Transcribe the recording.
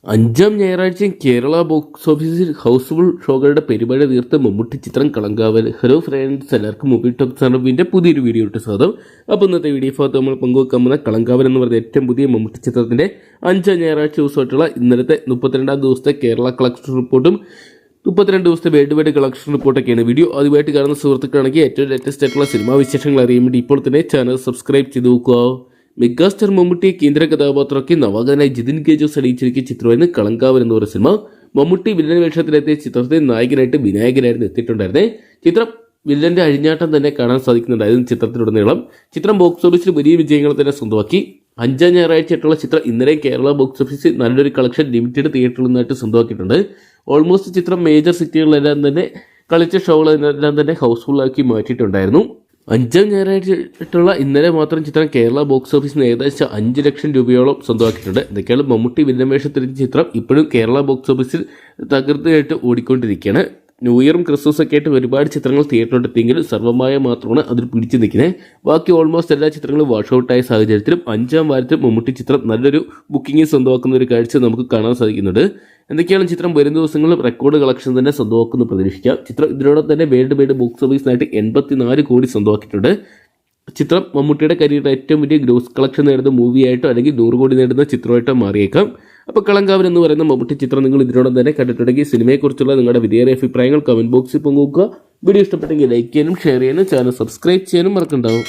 അഞ്ചാം ഞായറാഴ്ചയും കേരള ബോക്സ് ഓഫീസിൽ ഹൗസ്ഫുൾ ഷോകളുടെ പെരുമഴ തീർത്ത് മമ്മൂട്ടി ചിത്രം കളങ്കാവൽ. ഹലോ ഫ്രണ്ട്സ്, എല്ലാവർക്കും മൂവി ടോക്ക് സർവിന്റെ പുതിയൊരു വീഡിയോ ഇട്ട് സ്വാഗതം. അപ്പോൾ ഇന്നത്തെ വീഡിയോ ഭാഗത്ത് നമ്മൾ പങ്കുവെക്കാൻ പോകുന്ന കളങ്കാവൽ എന്ന് പറയുന്ന ഏറ്റവും പുതിയ മമ്മൂട്ടി ചിത്രത്തിന്റെ അഞ്ചാം ഞായറാഴ്ച ദിവസമായിട്ടുള്ള ഇന്നലത്തെ 32ാം ദിവസത്തെ കേരള കളക്ഷൻ റിപ്പോർട്ടും 32 ദിവസത്തെ വേൾഡ് വൈഡ് കളക്ഷൻ റിപ്പോർട്ടൊക്കെയാണ്. വീഡിയോ ആദ്യമായിട്ട് കാണുന്ന സുഹൃത്തുക്കളാണെങ്കിൽ ഏറ്റവും ലേറ്റസ്റ്റ് ആയിട്ടുള്ള സിനിമാ വിശേഷങ്ങൾ അറിയാൻ വേണ്ടി ഇപ്പോൾ തന്നെ ചാനൽ സബ്സ്ക്രൈബ് ചെയ്ത് നോക്കുക. മെഗാസ്റ്റാർ മമ്മൂട്ടിയെ കേന്ദ്ര കഥാപാത്രമാക്കി നവാഗതനായി ജിതിൻ കെ ജോസ് അണിയിച്ചിരിക്കുന്ന ചിത്രമായിരുന്നു കളങ്കാവൽ എന്ന് പറയുന്ന സിനിമ. മമ്മൂട്ടി വില്ലൻ വേഷത്തിലെത്തിയ ചിത്രത്തിൽ നായകനായിട്ട് വിനായകനായിരുന്നു എത്തിയിട്ടുണ്ടായിരുന്നത്. ചിത്രം വില്ലന്റെ അഴിഞ്ഞാട്ടം തന്നെ കാണാൻ സാധിക്കുന്നുണ്ടായിരുന്നു ചിത്രത്തിലുടനീളം. ചിത്രം ബോക്സ് ഓഫീസിൽ വലിയ വിജയങ്ങൾ തന്നെ സ്വന്തമാക്കി. അഞ്ചാം ഞായറാഴ്ചയായിട്ടുള്ള ചിത്രം ഇന്നലെ കേരള ബോക്സ് ഓഫീസിൽ നല്ലൊരു കളക്ഷൻ ലിമിറ്റഡ് തിയേറ്ററിൽ നിന്നായിട്ട് സ്വന്തമാക്കിയിട്ടുണ്ട്. ഓൾമോസ്റ്റ് ചിത്രം മേജർ സിറ്റികളിലെല്ലാം തന്നെ കളിച്ച ഷോകളെല്ലാം തന്നെ ഹൗസ്ഫുള്ളാക്കി മാറ്റിയിട്ടുണ്ടായിരുന്നു. അഞ്ചാം ഞായറാഴ്ചയായിട്ടുള്ള ഇന്നലെ മാത്രം ചിത്രം കേരള ബോക്സ് ഓഫീസിന് ഏകദേശം 5 ലക്ഷം രൂപയോളം സ്വന്തമാക്കിയിട്ടുണ്ട്. എന്തൊക്കെയാണ് മമ്മൂട്ടി വില്ലൻ വേഷത്തിലെത്തിയ ചിത്രം ഇപ്പോഴും കേരള ബോക്സ് ഓഫീസിൽ തകർത്തായിട്ട് ഓടിക്കൊണ്ടിരിക്കുകയാണ്. ന്യൂ ഇയറും ക്രിസ്മസും ഒക്കെ ആയിട്ട് ഒരുപാട് ചിത്രങ്ങൾ തിയേറ്ററിലോട്ട് എത്തിയെങ്കിലും സർവമായ മാത്രമാണ് അതിൽ പിടിച്ചു നിൽക്കുന്നത്. ബാക്കി ഓൾമോസ്റ്റ് എല്ലാ ചിത്രങ്ങളും വാഷ് ഔട്ടായ സാഹചര്യത്തിലും അഞ്ചാം വാരത്തിൽ മമ്മൂട്ടി ചിത്രം നല്ലൊരു ബുക്കിംഗ് സ്വന്തമാക്കുന്ന ഒരു കാഴ്ച നമുക്ക് കാണാൻ സാധിക്കുന്നുണ്ട്. എന്തൊക്കെയാണ് ചിത്രം വരും ദിവസങ്ങളിൽ റെക്കോർഡ് കളക്ഷൻ തന്നെ സ്വന്തമാക്കുന്നു പ്രതീക്ഷിക്കാം. ചിത്രം ഇതിനോടൊപ്പം തന്നെ വേൾഡ് വൈഡ് ബോക്സ് ഓഫീസിനായിട്ട് 84 കോടി സ്വന്തമാക്കിയിട്ടുണ്ട്. ചിത്രം മമ്മൂട്ടിയുടെ കരിയറിലെ ഏറ്റവും വലിയ ഗ്രോസ് കളക്ഷൻ നേടുന്ന മൂവിയായിട്ടോ അല്ലെങ്കിൽ 100 കോടി നേടുന്ന ചിത്രമായിട്ടോ മാറിയേക്കാം. അപ്പോൾ കളങ്കാവൽ എന്ന് പറയുന്ന മമ്മൂട്ടി ചിത്രം നിങ്ങൾ ഇതിനോടൊപ്പം തന്നെ കണ്ടിട്ടുണ്ടെങ്കിൽ സിനിമയെക്കുറിച്ചുള്ള നിങ്ങളുടെ വിലയേറിയ അഭിപ്രായങ്ങൾ കമന്റ് ബോക്സിൽ പങ്കുവെക്കുക. വീഡിയോ ഇഷ്ടപ്പെട്ടെങ്കിൽ ലൈക്ക് ചെയ്യാനും ഷെയർ ചെയ്യാനും ചാനൽ സബ്സ്ക്രൈബ് ചെയ്യാനും മറക്കണ്ടാവും.